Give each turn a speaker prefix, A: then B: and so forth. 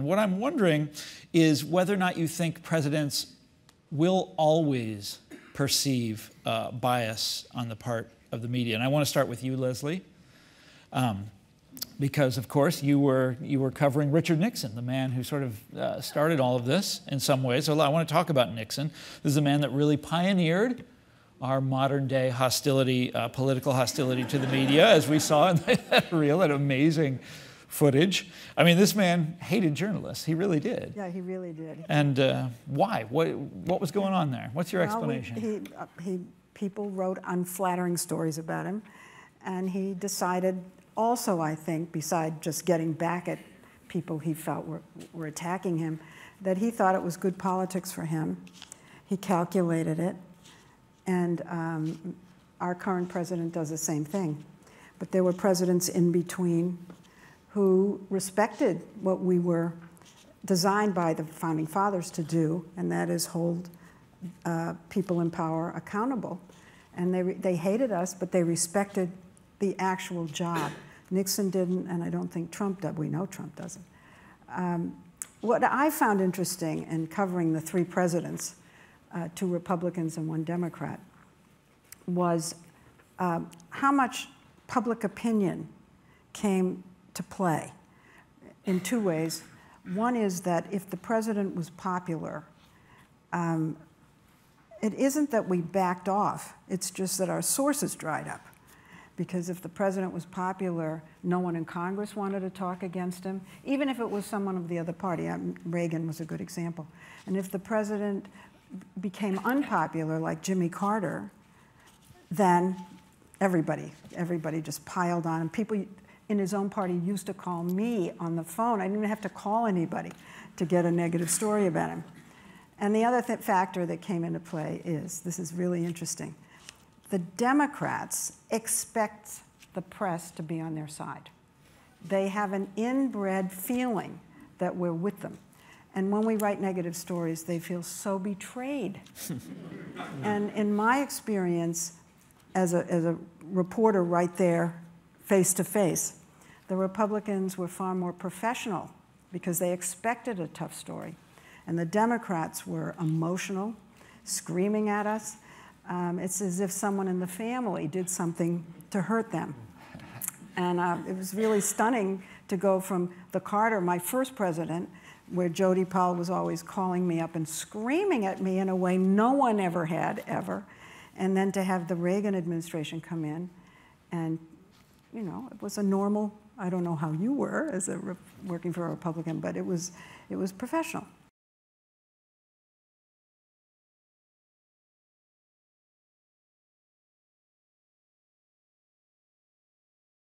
A: What I'm wondering is whether or not you think presidents will always perceive bias on the part of the media. And I want to start with you, Lesley, because, of course, you were covering Richard Nixon, the man who sort of started all of this in some ways. So I want to talk about Nixon. This is a man that really pioneered our modern-day hostility, political hostility to the media, as we saw in that reel, that amazing footage. I mean, this man hated journalists. He really did.
B: Yeah, he really did.
A: And why? What was going on there? What's your explanation?
B: People wrote unflattering stories about him, and he decided also, I think, beside just getting back at people he felt were attacking him, that he thought it was good politics for him. He calculated it, and our current president does the same thing. But there were presidents in between who respected what we were designed by the Founding Fathers to do, and that is hold people in power accountable. And they hated us, but they respected the actual job. Nixon didn't, and I don't think Trump did. We know Trump doesn't. What I found interesting in covering the three presidents, 2 Republicans and 1 Democrat, was how much public opinion came to play in 2 ways. One is that if the president was popular, it isn't that we backed off, it's just that our sources dried up. Because if the president was popular, no one in Congress wanted to talk against him, even if it was someone of the other party. Reagan was a good example. And if the president became unpopular, like Jimmy Carter, then everybody just piled on him. People in his own party used to call me on the phone. I didn't even have to call anybody to get a negative story about him. And the other factor that came into play is, this is really interesting, the Democrats expect the press to be on their side. They have an inbred feeling that we're with them. And when we write negative stories, they feel so betrayed. And in my experience, as a reporter right there, face to face, the Republicans were far more professional because they expected a tough story. And the Democrats were emotional, screaming at us. It's as if someone in the family did something to hurt them. And it was really stunning to go from the Carter, my first president, where Jody Powell was always calling me up and screaming at me in a way no one ever had, ever. And then to have the Reagan administration come in, and you know, it was a normal, I don't know how you were as working for a Republican, but it was professional.